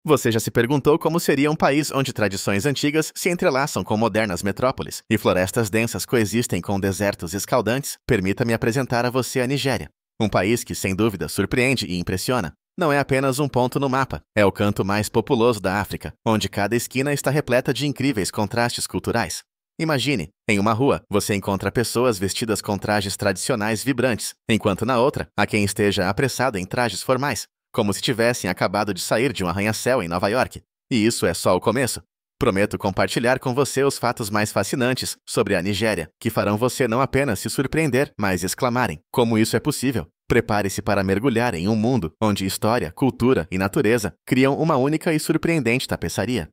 Você já se perguntou como seria um país onde tradições antigas se entrelaçam com modernas metrópoles e florestas densas coexistem com desertos escaldantes? Permita-me apresentar a você a Nigéria. Um país que, sem dúvida, surpreende e impressiona. Não é apenas um ponto no mapa, é o canto mais populoso da África, onde cada esquina está repleta de incríveis contrastes culturais. Imagine, em uma rua, você encontra pessoas vestidas com trajes tradicionais vibrantes, enquanto na outra, há quem esteja apressado em trajes formais, como se tivessem acabado de sair de um arranha-céu em Nova York. E isso é só o começo. Prometo compartilhar com você os fatos mais fascinantes sobre a Nigéria, que farão você não apenas se surpreender, mas exclamarem: como isso é possível? Prepare-se para mergulhar em um mundo onde história, cultura e natureza criam uma única e surpreendente tapeçaria.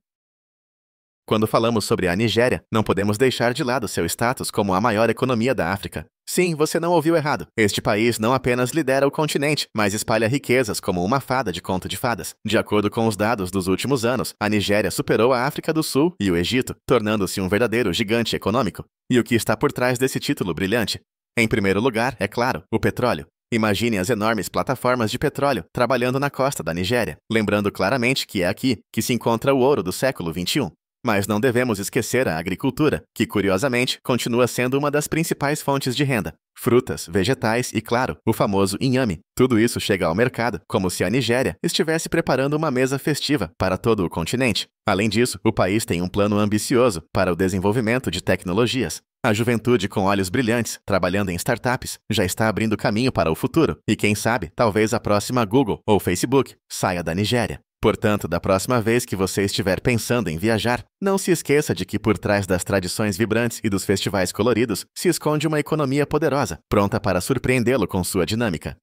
Quando falamos sobre a Nigéria, não podemos deixar de lado seu status como a maior economia da África. Sim, você não ouviu errado. Este país não apenas lidera o continente, mas espalha riquezas como uma fada de conto de fadas. De acordo com os dados dos últimos anos, a Nigéria superou a África do Sul e o Egito, tornando-se um verdadeiro gigante econômico. E o que está por trás desse título brilhante? Em primeiro lugar, é claro, o petróleo. Imagine as enormes plataformas de petróleo trabalhando na costa da Nigéria, lembrando claramente que é aqui que se encontra o ouro do século XXI. Mas não devemos esquecer a agricultura, que, curiosamente, continua sendo uma das principais fontes de renda. Frutas, vegetais e, claro, o famoso inhame. Tudo isso chega ao mercado, como se a Nigéria estivesse preparando uma mesa festiva para todo o continente. Além disso, o país tem um plano ambicioso para o desenvolvimento de tecnologias. A juventude com olhos brilhantes, trabalhando em startups, já está abrindo caminho para o futuro. E quem sabe, talvez a próxima Google ou Facebook saia da Nigéria. Portanto, da próxima vez que você estiver pensando em viajar, não se esqueça de que por trás das tradições vibrantes e dos festivais coloridos se esconde uma economia poderosa, pronta para surpreendê-lo com sua dinâmica.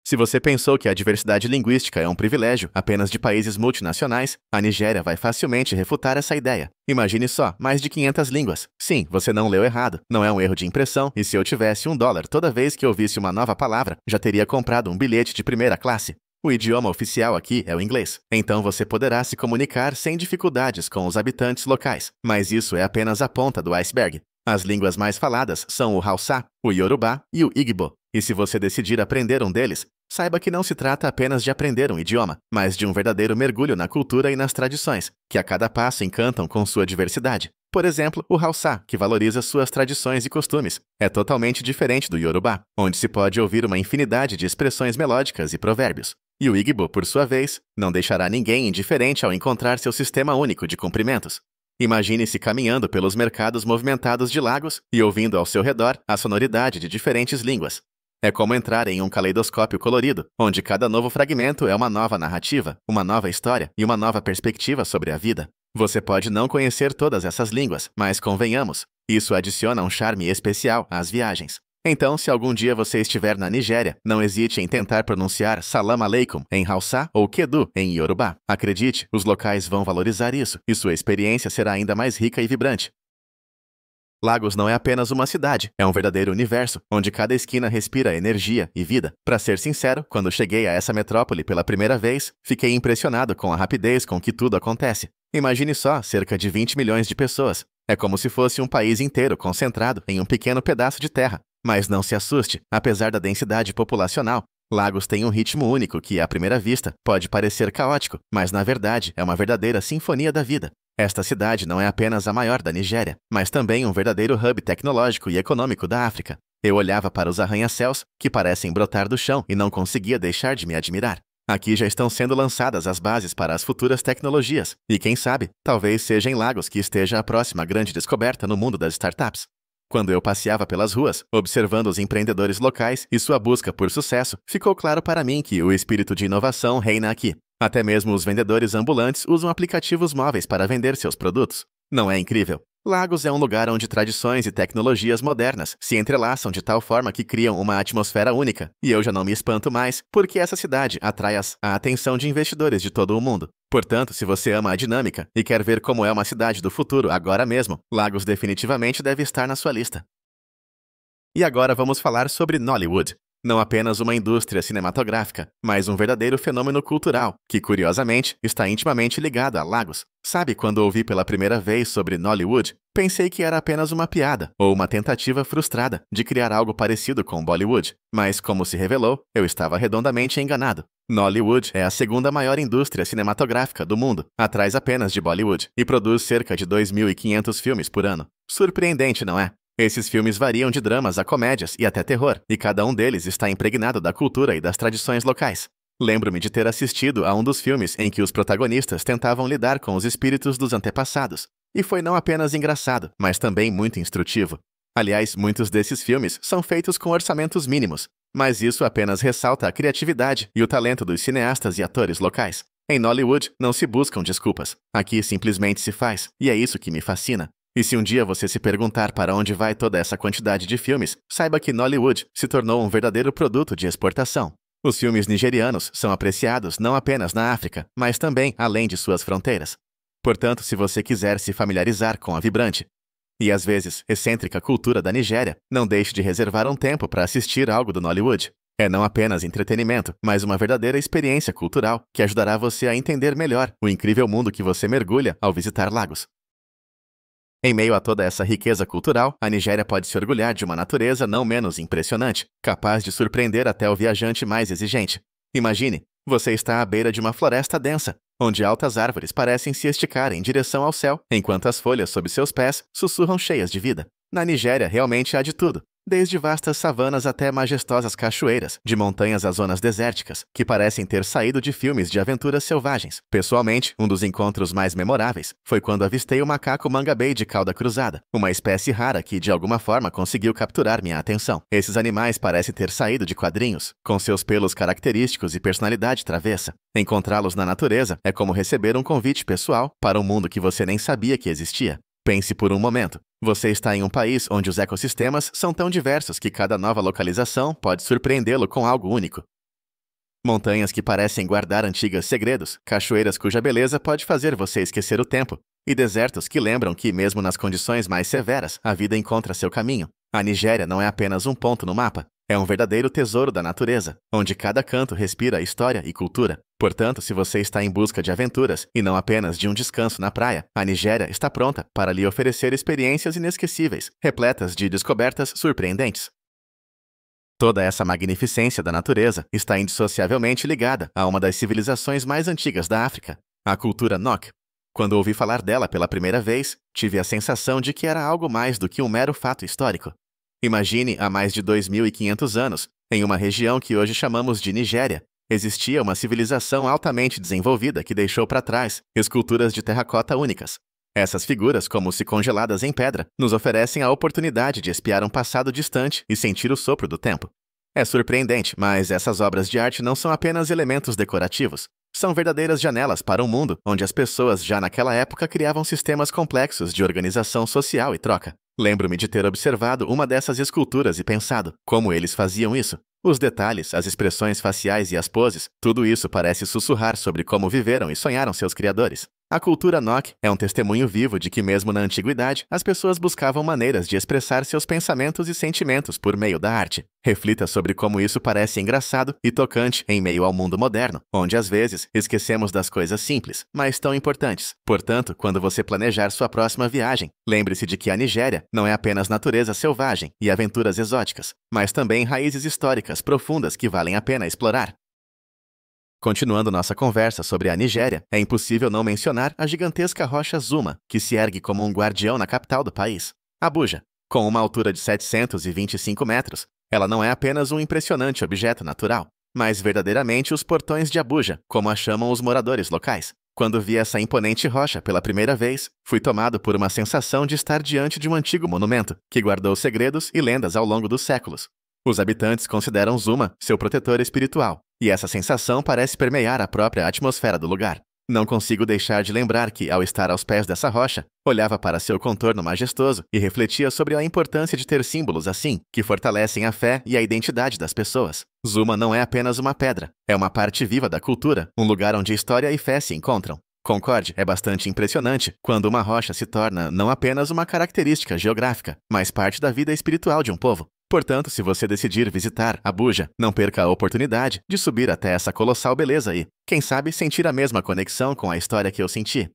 Se você pensou que a diversidade linguística é um privilégio apenas de países multinacionais, a Nigéria vai facilmente refutar essa ideia. Imagine só, mais de 500 línguas. Sim, você não leu errado, não é um erro de impressão, e se eu tivesse $1 toda vez que ouvisse uma nova palavra, já teria comprado um bilhete de primeira classe. O idioma oficial aqui é o inglês, então você poderá se comunicar sem dificuldades com os habitantes locais, mas isso é apenas a ponta do iceberg. As línguas mais faladas são o Hausa, o Yorùbá e o Igbo, e se você decidir aprender um deles, saiba que não se trata apenas de aprender um idioma, mas de um verdadeiro mergulho na cultura e nas tradições, que a cada passo encantam com sua diversidade. Por exemplo, o Hausa, que valoriza suas tradições e costumes, é totalmente diferente do Yorùbá, onde se pode ouvir uma infinidade de expressões melódicas e provérbios. E o Igbo, por sua vez, não deixará ninguém indiferente ao encontrar seu sistema único de cumprimentos. Imagine-se caminhando pelos mercados movimentados de Lagos e ouvindo ao seu redor a sonoridade de diferentes línguas. É como entrar em um caleidoscópio colorido, onde cada novo fragmento é uma nova narrativa, uma nova história e uma nova perspectiva sobre a vida. Você pode não conhecer todas essas línguas, mas convenhamos, isso adiciona um charme especial às viagens. Então, se algum dia você estiver na Nigéria, não hesite em tentar pronunciar Salam Aleikum em Hausa ou Kedu em Yorùbá. Acredite, os locais vão valorizar isso, e sua experiência será ainda mais rica e vibrante. Lagos não é apenas uma cidade, é um verdadeiro universo, onde cada esquina respira energia e vida. Para ser sincero, quando cheguei a essa metrópole pela primeira vez, fiquei impressionado com a rapidez com que tudo acontece. Imagine só, cerca de 20 milhões de pessoas. É como se fosse um país inteiro concentrado em um pequeno pedaço de terra. Mas não se assuste, apesar da densidade populacional, Lagos tem um ritmo único que, à primeira vista, pode parecer caótico, mas na verdade é uma verdadeira sinfonia da vida. Esta cidade não é apenas a maior da Nigéria, mas também um verdadeiro hub tecnológico e econômico da África. Eu olhava para os arranha-céus, que parecem brotar do chão, e não conseguia deixar de me admirar. Aqui já estão sendo lançadas as bases para as futuras tecnologias, e quem sabe, talvez seja em Lagos que esteja a próxima grande descoberta no mundo das startups. Quando eu passeava pelas ruas, observando os empreendedores locais e sua busca por sucesso, ficou claro para mim que o espírito de inovação reina aqui. Até mesmo os vendedores ambulantes usam aplicativos móveis para vender seus produtos. Não é incrível? Lagos é um lugar onde tradições e tecnologias modernas se entrelaçam de tal forma que criam uma atmosfera única. E eu já não me espanto mais, porque essa cidade atrai a atenção de investidores de todo o mundo. Portanto, se você ama a dinâmica e quer ver como é uma cidade do futuro agora mesmo, Lagos definitivamente deve estar na sua lista. E agora vamos falar sobre Nollywood. Não apenas uma indústria cinematográfica, mas um verdadeiro fenômeno cultural, que curiosamente está intimamente ligado a lagos. Sabe, quando ouvi pela primeira vez sobre Nollywood, pensei que era apenas uma piada, ou uma tentativa frustrada de criar algo parecido com Bollywood. Mas, como se revelou, eu estava redondamente enganado. Nollywood é a segunda maior indústria cinematográfica do mundo, atrás apenas de Bollywood, e produz cerca de 2.500 filmes por ano. Surpreendente, não é? Esses filmes variam de dramas a comédias e até terror, e cada um deles está impregnado da cultura e das tradições locais. Lembro-me de ter assistido a um dos filmes em que os protagonistas tentavam lidar com os espíritos dos antepassados, e foi não apenas engraçado, mas também muito instrutivo. Aliás, muitos desses filmes são feitos com orçamentos mínimos, mas isso apenas ressalta a criatividade e o talento dos cineastas e atores locais. Em Nollywood, não se buscam desculpas. Aqui simplesmente se faz, e é isso que me fascina. E se um dia você se perguntar para onde vai toda essa quantidade de filmes, saiba que Nollywood se tornou um verdadeiro produto de exportação. Os filmes nigerianos são apreciados não apenas na África, mas também além de suas fronteiras. Portanto, se você quiser se familiarizar com a vibrante e às vezes excêntrica cultura da Nigéria, não deixe de reservar um tempo para assistir algo do Nollywood. É não apenas entretenimento, mas uma verdadeira experiência cultural que ajudará você a entender melhor o incrível mundo que você mergulha ao visitar Lagos. Em meio a toda essa riqueza cultural, a Nigéria pode se orgulhar de uma natureza não menos impressionante, capaz de surpreender até o viajante mais exigente. Imagine, você está à beira de uma floresta densa, onde altas árvores parecem se esticar em direção ao céu, enquanto as folhas sob seus pés sussurram cheias de vida. Na Nigéria realmente há de tudo, desde vastas savanas até majestosas cachoeiras, de montanhas a zonas desérticas, que parecem ter saído de filmes de aventuras selvagens. Pessoalmente, um dos encontros mais memoráveis foi quando avistei o macaco mangabei de cauda cruzada, uma espécie rara que, de alguma forma, conseguiu capturar minha atenção. Esses animais parecem ter saído de quadrinhos, com seus pelos característicos e personalidade travessa. Encontrá-los na natureza é como receber um convite pessoal para um mundo que você nem sabia que existia. Pense por um momento. Você está em um país onde os ecossistemas são tão diversos que cada nova localização pode surpreendê-lo com algo único. Montanhas que parecem guardar antigos segredos, cachoeiras cuja beleza pode fazer você esquecer o tempo, e desertos que lembram que, mesmo nas condições mais severas, a vida encontra seu caminho. A Nigéria não é apenas um ponto no mapa, é um verdadeiro tesouro da natureza, onde cada canto respira história e cultura. Portanto, se você está em busca de aventuras e não apenas de um descanso na praia, a Nigéria está pronta para lhe oferecer experiências inesquecíveis, repletas de descobertas surpreendentes. Toda essa magnificência da natureza está indissociavelmente ligada a uma das civilizações mais antigas da África, a cultura Nok. Quando ouvi falar dela pela primeira vez, tive a sensação de que era algo mais do que um mero fato histórico. Imagine, há mais de 2.500 anos, em uma região que hoje chamamos de Nigéria, existia uma civilização altamente desenvolvida que deixou para trás esculturas de terracota únicas. Essas figuras, como se congeladas em pedra, nos oferecem a oportunidade de espiar um passado distante e sentir o sopro do tempo. É surpreendente, mas essas obras de arte não são apenas elementos decorativos. São verdadeiras janelas para um mundo onde as pessoas já naquela época criavam sistemas complexos de organização social e troca. Lembro-me de ter observado uma dessas esculturas e pensado como eles faziam isso. Os detalhes, as expressões faciais e as poses, tudo isso parece sussurrar sobre como viveram e sonharam seus criadores. A cultura Nok é um testemunho vivo de que mesmo na antiguidade, as pessoas buscavam maneiras de expressar seus pensamentos e sentimentos por meio da arte. Reflita sobre como isso parece engraçado e tocante em meio ao mundo moderno, onde às vezes esquecemos das coisas simples, mas tão importantes. Portanto, quando você planejar sua próxima viagem, lembre-se de que a Nigéria não é apenas natureza selvagem e aventuras exóticas, mas também raízes históricas profundas que valem a pena explorar. Continuando nossa conversa sobre a Nigéria, é impossível não mencionar a gigantesca rocha Zuma, que se ergue como um guardião na capital do país, Abuja. Com uma altura de 725 metros, ela não é apenas um impressionante objeto natural, mas verdadeiramente os portões de Abuja, como a chamam os moradores locais. Quando vi essa imponente rocha pela primeira vez, fui tomado por uma sensação de estar diante de um antigo monumento, que guardou segredos e lendas ao longo dos séculos. Os habitantes consideram Zuma seu protetor espiritual, e essa sensação parece permear a própria atmosfera do lugar. Não consigo deixar de lembrar que, ao estar aos pés dessa rocha, olhava para seu contorno majestoso e refletia sobre a importância de ter símbolos assim, que fortalecem a fé e a identidade das pessoas. Zuma não é apenas uma pedra, é uma parte viva da cultura, um lugar onde história e fé se encontram. Concorde, é bastante impressionante quando uma rocha se torna não apenas uma característica geográfica, mas parte da vida espiritual de um povo. Portanto, se você decidir visitar Abuja, não perca a oportunidade de subir até essa colossal beleza e, quem sabe, sentir a mesma conexão com a história que eu senti.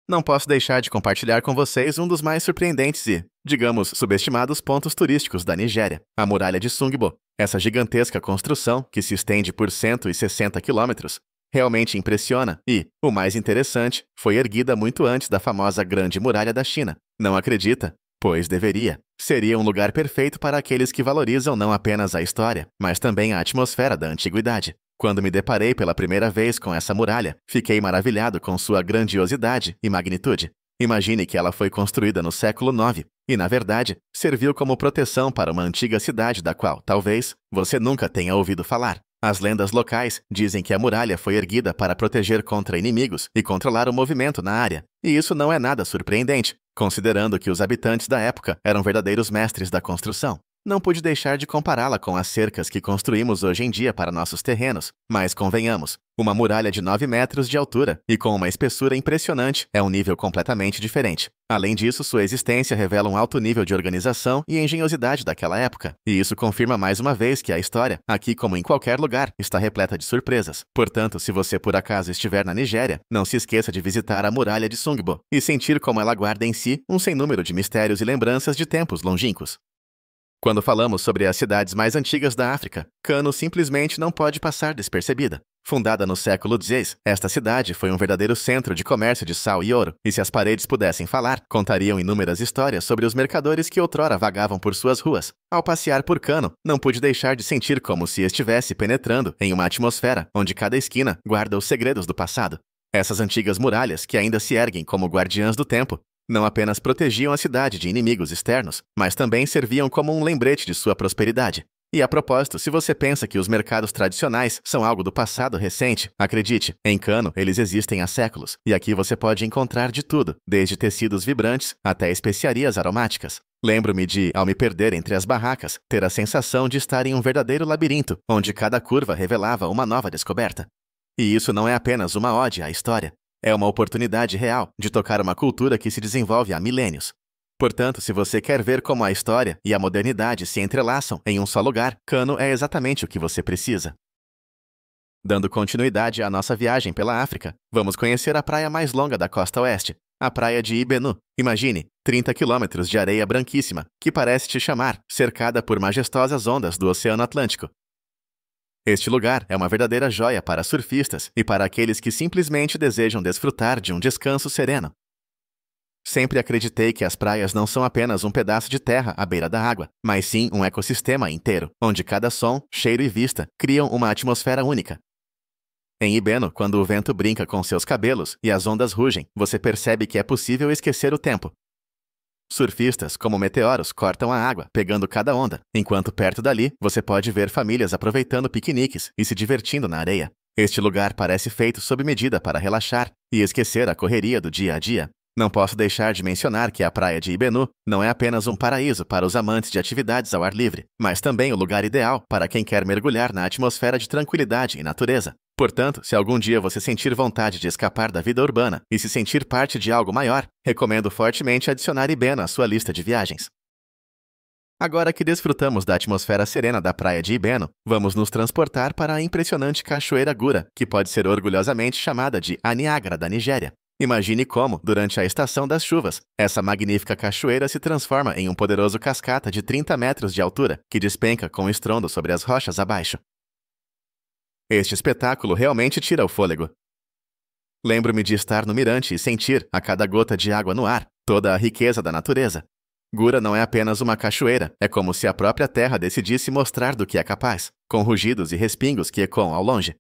Não posso deixar de compartilhar com vocês um dos mais surpreendentes e, digamos, subestimados pontos turísticos da Nigéria, a Muralha de Sungbo. Essa gigantesca construção, que se estende por 160 quilômetros, realmente impressiona e, o mais interessante, foi erguida muito antes da famosa Grande Muralha da China. Não acredita? Pois deveria. Seria um lugar perfeito para aqueles que valorizam não apenas a história, mas também a atmosfera da antiguidade. Quando me deparei pela primeira vez com essa muralha, fiquei maravilhado com sua grandiosidade e magnitude. Imagine que ela foi construída no século IX e, na verdade, serviu como proteção para uma antiga cidade da qual, talvez, você nunca tenha ouvido falar. As lendas locais dizem que a muralha foi erguida para proteger contra inimigos e controlar o movimento na área. E isso não é nada surpreendente, considerando que os habitantes da época eram verdadeiros mestres da construção. Não pude deixar de compará-la com as cercas que construímos hoje em dia para nossos terrenos, mas convenhamos, uma muralha de 9 metros de altura e com uma espessura impressionante é um nível completamente diferente. Além disso, sua existência revela um alto nível de organização e engenhosidade daquela época, e isso confirma mais uma vez que a história, aqui como em qualquer lugar, está repleta de surpresas. Portanto, se você por acaso estiver na Nigéria, não se esqueça de visitar a Muralha de Sungbo e sentir como ela guarda em si um sem número de mistérios e lembranças de tempos longínquos. Quando falamos sobre as cidades mais antigas da África, Kano simplesmente não pode passar despercebida. Fundada no século XVI, esta cidade foi um verdadeiro centro de comércio de sal e ouro, e se as paredes pudessem falar, contariam inúmeras histórias sobre os mercadores que outrora vagavam por suas ruas. Ao passear por Kano, não pude deixar de sentir como se estivesse penetrando em uma atmosfera onde cada esquina guarda os segredos do passado. Essas antigas muralhas, que ainda se erguem como guardiãs do tempo, não apenas protegiam a cidade de inimigos externos, mas também serviam como um lembrete de sua prosperidade. E a propósito, se você pensa que os mercados tradicionais são algo do passado recente, acredite, em Kano eles existem há séculos, e aqui você pode encontrar de tudo, desde tecidos vibrantes até especiarias aromáticas. Lembro-me de, ao me perder entre as barracas, ter a sensação de estar em um verdadeiro labirinto, onde cada curva revelava uma nova descoberta. E isso não é apenas uma ode à história. É uma oportunidade real de tocar uma cultura que se desenvolve há milênios. Portanto, se você quer ver como a história e a modernidade se entrelaçam em um só lugar, Kano é exatamente o que você precisa. Dando continuidade à nossa viagem pela África, vamos conhecer a praia mais longa da costa oeste, a praia de Ibenu. Imagine, 30 quilômetros de areia branquíssima, que parece te chamar, cercada por majestosas ondas do Oceano Atlântico. Este lugar é uma verdadeira joia para surfistas e para aqueles que simplesmente desejam desfrutar de um descanso sereno. Sempre acreditei que as praias não são apenas um pedaço de terra à beira da água, mas sim um ecossistema inteiro, onde cada som, cheiro e vista criam uma atmosfera única. Em Ibeno, quando o vento brinca com seus cabelos e as ondas rugem, você percebe que é possível esquecer o tempo. Surfistas, como meteoros, cortam a água, pegando cada onda, enquanto perto dali você pode ver famílias aproveitando piqueniques e se divertindo na areia. Este lugar parece feito sob medida para relaxar e esquecer a correria do dia a dia. Não posso deixar de mencionar que a praia de Ibenu não é apenas um paraíso para os amantes de atividades ao ar livre, mas também o lugar ideal para quem quer mergulhar na atmosfera de tranquilidade e natureza. Portanto, se algum dia você sentir vontade de escapar da vida urbana e se sentir parte de algo maior, recomendo fortemente adicionar Ibeno à sua lista de viagens. Agora que desfrutamos da atmosfera serena da praia de Ibeno, vamos nos transportar para a impressionante Cachoeira Gura, que pode ser orgulhosamente chamada de a Niágara da Nigéria. Imagine como, durante a estação das chuvas, essa magnífica cachoeira se transforma em um poderoso cascata de 30 metros de altura, que despenca com estrondo sobre as rochas abaixo. Este espetáculo realmente tira o fôlego. Lembro-me de estar no mirante e sentir, a cada gota de água no ar, toda a riqueza da natureza. Gura não é apenas uma cachoeira, é como se a própria terra decidisse mostrar do que é capaz, com rugidos e respingos que ecoam ao longe.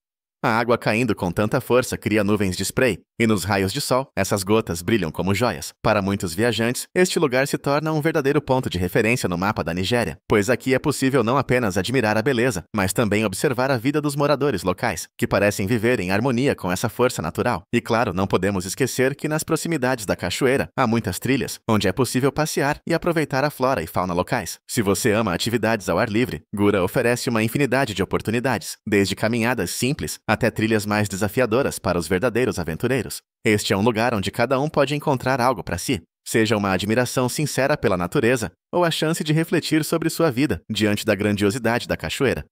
A água caindo com tanta força cria nuvens de spray, e nos raios de sol, essas gotas brilham como joias. Para muitos viajantes, este lugar se torna um verdadeiro ponto de referência no mapa da Nigéria, pois aqui é possível não apenas admirar a beleza, mas também observar a vida dos moradores locais, que parecem viver em harmonia com essa força natural. E claro, não podemos esquecer que nas proximidades da cachoeira há muitas trilhas, onde é possível passear e aproveitar a flora e fauna locais. Se você ama atividades ao ar livre, Gura oferece uma infinidade de oportunidades, desde caminhadas simples até trilhas mais desafiadoras para os verdadeiros aventureiros. Este é um lugar onde cada um pode encontrar algo para si. seja uma admiração sincera pela natureza ou a chance de refletir sobre sua vida diante da grandiosidade da cachoeira.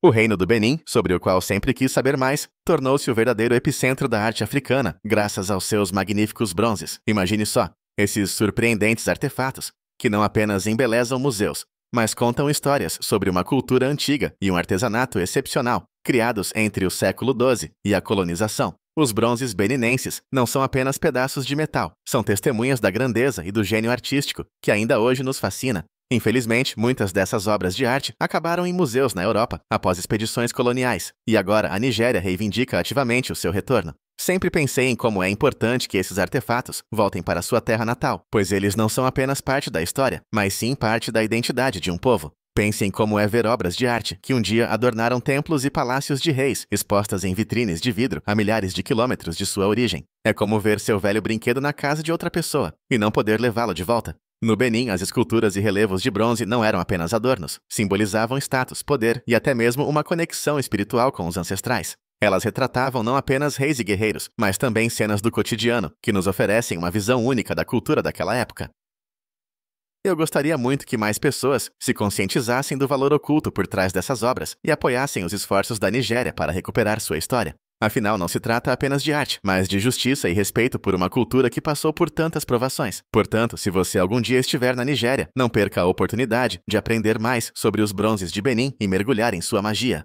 O Reino do Benin, sobre o qual sempre quis saber mais, tornou-se o verdadeiro epicentro da arte africana, graças aos seus magníficos bronzes. Imagine só, esses surpreendentes artefatos, que não apenas embelezam museus, mas contam histórias sobre uma cultura antiga e um artesanato excepcional, criados entre o século XII e a colonização. Os bronzes beninenses não são apenas pedaços de metal, são testemunhas da grandeza e do gênio artístico que ainda hoje nos fascina. Infelizmente, muitas dessas obras de arte acabaram em museus na Europa após expedições coloniais, e agora a Nigéria reivindica ativamente o seu retorno. Sempre pensei em como é importante que esses artefatos voltem para sua terra natal, pois eles não são apenas parte da história, mas sim parte da identidade de um povo. Pense em como é ver obras de arte que um dia adornaram templos e palácios de reis, expostas em vitrines de vidro a milhares de quilômetros de sua origem. É como ver seu velho brinquedo na casa de outra pessoa e não poder levá-lo de volta. No Benin, as esculturas e relevos de bronze não eram apenas adornos, simbolizavam status, poder e até mesmo uma conexão espiritual com os ancestrais. Elas retratavam não apenas reis e guerreiros, mas também cenas do cotidiano, que nos oferecem uma visão única da cultura daquela época. Eu gostaria muito que mais pessoas se conscientizassem do valor oculto por trás dessas obras e apoiassem os esforços da Nigéria para recuperar sua história. Afinal, não se trata apenas de arte, mas de justiça e respeito por uma cultura que passou por tantas provações. Portanto, se você algum dia estiver na Nigéria, não perca a oportunidade de aprender mais sobre os bronzes de Benin e mergulhar em sua magia.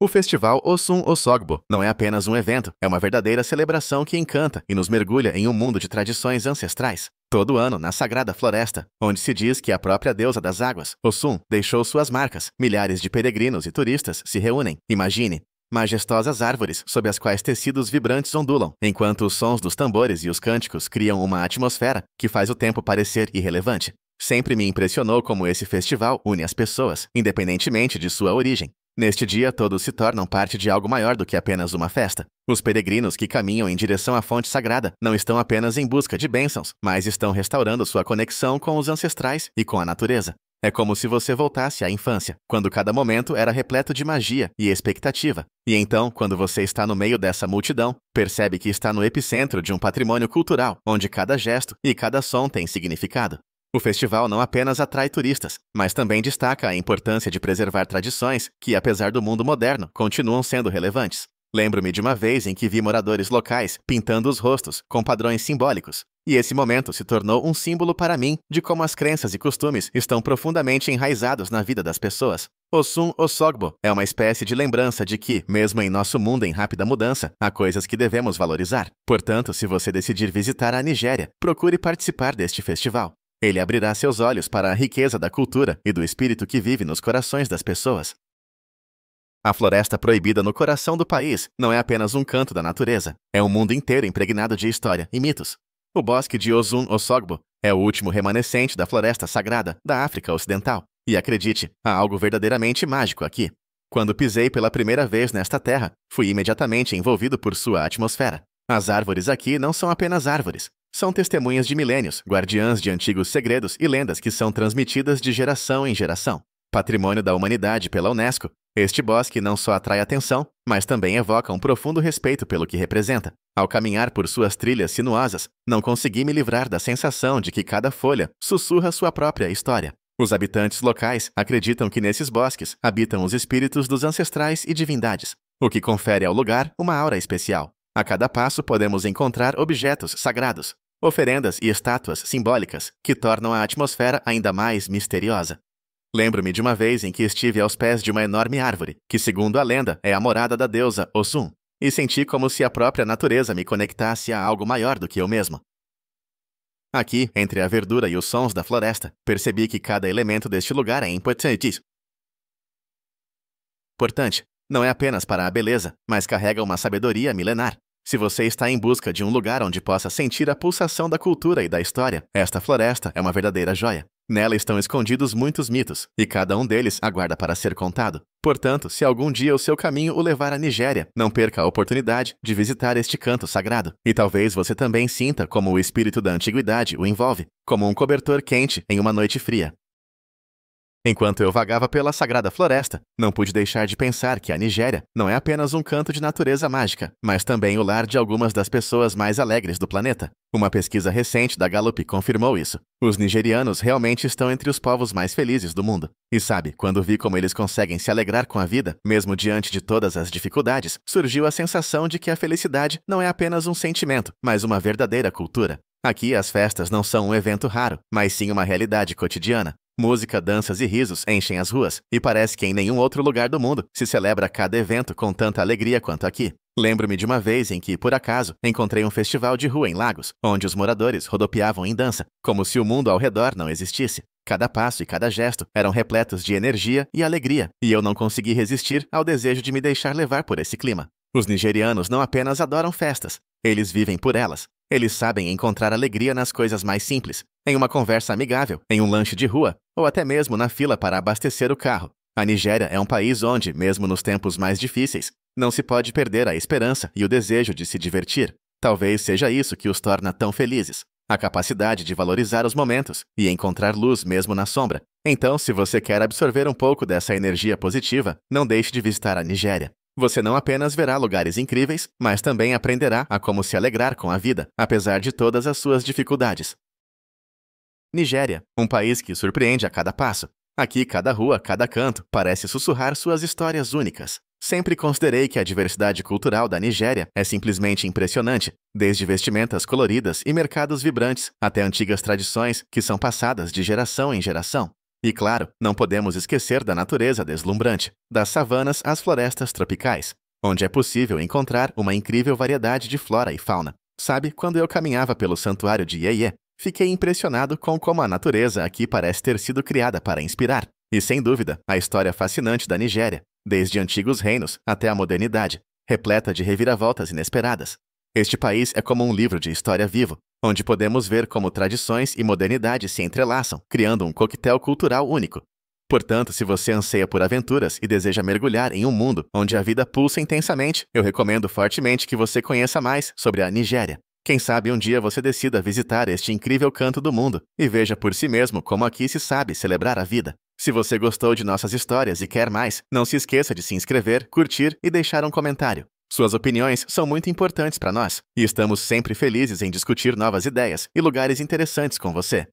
O Festival Osun-Osogbo não é apenas um evento, é uma verdadeira celebração que encanta e nos mergulha em um mundo de tradições ancestrais. Todo ano, na Sagrada Floresta, onde se diz que a própria deusa das águas, Osun, deixou suas marcas, milhares de peregrinos e turistas se reúnem. Imagine majestosas árvores sob as quais tecidos vibrantes ondulam, enquanto os sons dos tambores e os cânticos criam uma atmosfera que faz o tempo parecer irrelevante. Sempre me impressionou como esse festival une as pessoas, independentemente de sua origem. Neste dia, todos se tornam parte de algo maior do que apenas uma festa. Os peregrinos que caminham em direção à fonte sagrada não estão apenas em busca de bênçãos, mas estão restaurando sua conexão com os ancestrais e com a natureza. É como se você voltasse à infância, quando cada momento era repleto de magia e expectativa. E então, quando você está no meio dessa multidão, percebe que está no epicentro de um patrimônio cultural, onde cada gesto e cada som tem significado. O festival não apenas atrai turistas, mas também destaca a importância de preservar tradições que, apesar do mundo moderno, continuam sendo relevantes. Lembro-me de uma vez em que vi moradores locais pintando os rostos com padrões simbólicos, e esse momento se tornou um símbolo para mim de como as crenças e costumes estão profundamente enraizados na vida das pessoas. Osun-Osogbo é uma espécie de lembrança de que, mesmo em nosso mundo em rápida mudança, há coisas que devemos valorizar. Portanto, se você decidir visitar a Nigéria, procure participar deste festival. Ele abrirá seus olhos para a riqueza da cultura e do espírito que vive nos corações das pessoas. A floresta proibida no coração do país não é apenas um canto da natureza, é um mundo inteiro impregnado de história e mitos. O bosque de Osun-Osogbo é o último remanescente da floresta sagrada da África Ocidental. E acredite, há algo verdadeiramente mágico aqui. Quando pisei pela primeira vez nesta terra, fui imediatamente envolvido por sua atmosfera. As árvores aqui não são apenas árvores. São testemunhas de milênios, guardiãs de antigos segredos e lendas que são transmitidas de geração em geração. Patrimônio da humanidade pela Unesco, este bosque não só atrai atenção, mas também evoca um profundo respeito pelo que representa. Ao caminhar por suas trilhas sinuosas, não consegui me livrar da sensação de que cada folha sussurra sua própria história. Os habitantes locais acreditam que nesses bosques habitam os espíritos dos ancestrais e divindades, o que confere ao lugar uma aura especial. A cada passo podemos encontrar objetos sagrados, oferendas e estátuas simbólicas que tornam a atmosfera ainda mais misteriosa. Lembro-me de uma vez em que estive aos pés de uma enorme árvore, que, segundo a lenda, é a morada da deusa Osun, e senti como se a própria natureza me conectasse a algo maior do que eu mesmo. Aqui, entre a verdura e os sons da floresta, percebi que cada elemento deste lugar é importante. Não é apenas para a beleza, mas carrega uma sabedoria milenar. Se você está em busca de um lugar onde possa sentir a pulsação da cultura e da história, esta floresta é uma verdadeira joia. Nela estão escondidos muitos mitos, e cada um deles aguarda para ser contado. Portanto, se algum dia o seu caminho o levar à Nigéria, não perca a oportunidade de visitar este canto sagrado. E talvez você também sinta como o espírito da antiguidade o envolve, como um cobertor quente em uma noite fria. Enquanto eu vagava pela Sagrada Floresta, não pude deixar de pensar que a Nigéria não é apenas um canto de natureza mágica, mas também o lar de algumas das pessoas mais alegres do planeta. Uma pesquisa recente da Gallup confirmou isso. Os nigerianos realmente estão entre os povos mais felizes do mundo. E sabe, quando vi como eles conseguem se alegrar com a vida, mesmo diante de todas as dificuldades, surgiu a sensação de que a felicidade não é apenas um sentimento, mas uma verdadeira cultura. Aqui as festas não são um evento raro, mas sim uma realidade cotidiana. Música, danças e risos enchem as ruas, e parece que em nenhum outro lugar do mundo se celebra cada evento com tanta alegria quanto aqui. Lembro-me de uma vez em que, por acaso, encontrei um festival de rua em Lagos, onde os moradores rodopiavam em dança, como se o mundo ao redor não existisse. Cada passo e cada gesto eram repletos de energia e alegria, e eu não consegui resistir ao desejo de me deixar levar por esse clima. Os nigerianos não apenas adoram festas, eles vivem por elas. Eles sabem encontrar alegria nas coisas mais simples, em uma conversa amigável, em um lanche de rua, ou até mesmo na fila para abastecer o carro. A Nigéria é um país onde, mesmo nos tempos mais difíceis, não se pode perder a esperança e o desejo de se divertir. Talvez seja isso que os torna tão felizes. A capacidade de valorizar os momentos e encontrar luz mesmo na sombra. Então, se você quer absorver um pouco dessa energia positiva, não deixe de visitar a Nigéria. Você não apenas verá lugares incríveis, mas também aprenderá a como se alegrar com a vida, apesar de todas as suas dificuldades. Nigéria, um país que surpreende a cada passo. Aqui, cada rua, cada canto, parece sussurrar suas histórias únicas. Sempre considerei que a diversidade cultural da Nigéria é simplesmente impressionante, desde vestimentas coloridas e mercados vibrantes, até antigas tradições que são passadas de geração em geração. E claro, não podemos esquecer da natureza deslumbrante, das savanas às florestas tropicais, onde é possível encontrar uma incrível variedade de flora e fauna. Sabe, quando eu caminhava pelo santuário de Yeye, fiquei impressionado com como a natureza aqui parece ter sido criada para inspirar. E sem dúvida, a história fascinante da Nigéria, desde antigos reinos até a modernidade, repleta de reviravoltas inesperadas. Este país é como um livro de história vivo, onde podemos ver como tradições e modernidade se entrelaçam, criando um coquetel cultural único. Portanto, se você anseia por aventuras e deseja mergulhar em um mundo onde a vida pulsa intensamente, eu recomendo fortemente que você conheça mais sobre a Nigéria. Quem sabe um dia você decida visitar este incrível canto do mundo e veja por si mesmo como aqui se sabe celebrar a vida. Se você gostou de nossas histórias e quer mais, não se esqueça de se inscrever, curtir e deixar um comentário. Suas opiniões são muito importantes para nós, e estamos sempre felizes em discutir novas ideias e lugares interessantes com você.